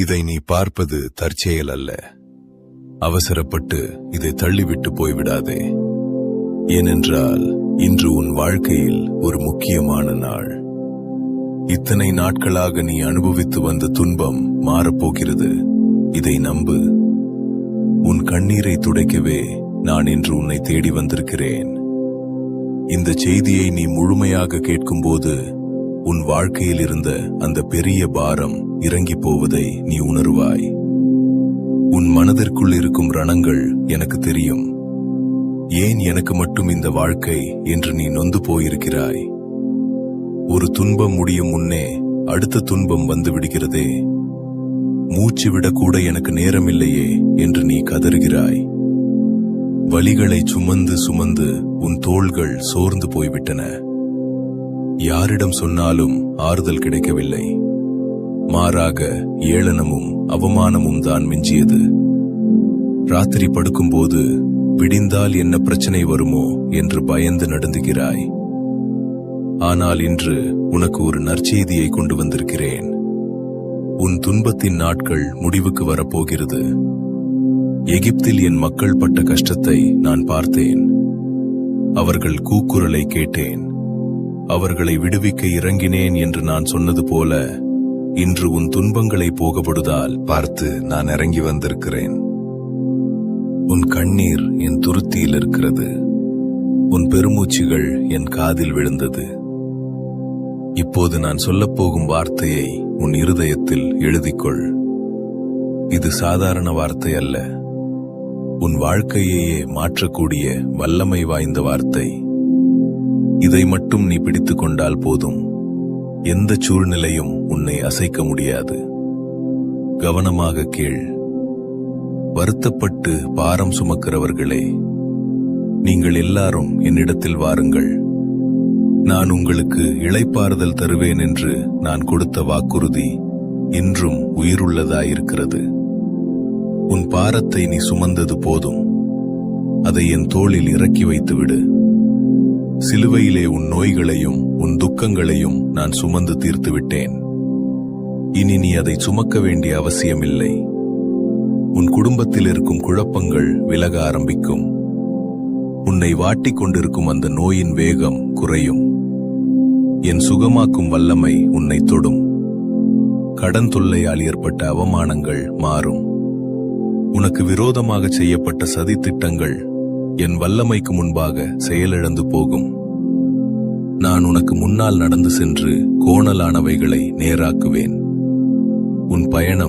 இதை நீ பார்ப்பது தற்செயல் அல்ல. அவசரப்பட்டு இதை தள்ளிவிட்டு போய்விடாதே. ஏனென்றால் இன்று உன் வாழ்க்கையில் ஒரு முக்கியமான நாள். இத்தனை நாட்களாக நீ அனுபவித்து வந்த துன்பம் மாறப்போகிறது. இதை நம்பு. உன் கண்ணீரை துடைக்கவே நான் இன்று உன்னை தேடி வந்திருக்கிறேன். இந்த செய்தியை நீ முழுமையாக கேட்கும்போது உன் வாழ்க்கையில் இருந்த அந்த பெரிய பாரம் இறங்கி போவதை நீ உணர்வாய். உன் மனதிற்குள் இருக்கும் ரணங்கள் எனக்கு தெரியும். ஏன் எனக்கு மட்டும் இந்த வாழ்க்கை என்று நீ நொந்து போயிருக்கிறாய். ஒரு துன்பம் முடியும் முன்னே அடுத்த துன்பம் வந்து விடுகிறதே. மூச்சு விடக்கூட எனக்கு நேரமில்லையே என்று நீ கதறுகிறாய். வலிகளை சுமந்து சுமந்து உன் தோள்கள் சோர்ந்து போய்விட்டன. யாரிடம் சொன்னாலும் ஆறுதல் கிடைக்கவில்லை. மாறாக ஏளனமும் அவமானமும் தான் மிஞ்சியது. ராத்திரி படுக்கும்போது விடிந்தால் என்ன பிரச்சனை வருமோ என்று பயந்து நடுங்குகிறாய். ஆனால் இன்று உனக்கு ஒரு நற்செய்தியை கொண்டு வந்திருக்கிறேன். உன் துன்பத்தின் நாட்கள் முடிவுக்கு வரப்போகிறது. எகிப்தில் என் மக்கள் பட்ட கஷ்டத்தை நான் பார்த்தேன். அவர்கள் கூக்குரலை கேட்டேன். அவர்களை விடுவிக்க இறங்கினேன் என்று நான் சொன்னது போல இன்று உன் துன்பங்களை போகப்படுதால் பார்த்து நான் இறங்கி வந்திருக்கிறேன். உன் கண்ணீர் என் துருத்தியில் இருக்கிறது. உன் பெருமூச்சுகள் என் காதில் விழுந்தது. இப்போது நான் சொல்லப்போகும் வார்த்தையை உன் இருதயத்தில் எழுதிக்கொள். இது சாதாரண வார்த்தை அல்ல. உன் வாழ்க்கையையே மாற்றக்கூடிய வல்லமை வாய்ந்த வார்த்தை. இதை மட்டும் நீ பிடித்துக் கொண்டால் போதும். எந்த சூழ்நிலையும் உன்னை அசைக்க முடியாது. கவனமாக கேள். வருத்தப்பட்டு பாரம் சுமக்கிறவர்களே, நீங்கள் எல்லாரும் என்னிடத்தில் வாருங்கள். நான் உங்களுக்கு இளைப்பாறுதல் தருவேன் என்று நான் கொடுத்த வாக்குறுதி இன்றும் உயிருள்ளதாயிருக்கிறது. உன் பாரத்தை நீ சுமந்தது போதும். அதை என் தோளில் இறக்கி வைத்துவிடு. சிலுவையிலே உன் நோய்களையும் உன் துக்கங்களையும் நான் சுமந்து தீர்த்து விட்டேன். இனி நீ அதை சுமக்க வேண்டிய அவசியமில்லை. உன் குடும்பத்தில் இருக்கும் குழப்பங்கள் விலக ஆரம்பிக்கும். உன்னை வாட்டிக் கொண்டிருக்கும் அந்த நோயின் வேகம் குறையும். என் சுகமாக்கும் வல்லமை உன்னை தொடும். கடன் தொல்லையால் ஏற்பட்ட அவமானங்கள் மாறும். உனக்கு விரோதமாக செய்யப்பட்ட சதித்திட்டங்கள் என் வல்லமைக்கு முன்பாக செயலிழந்து போகும். நான் உனக்கு முன்னால் நடந்து சென்று கோணலானவைகளை நேராக்குவேன். உன் பயணம்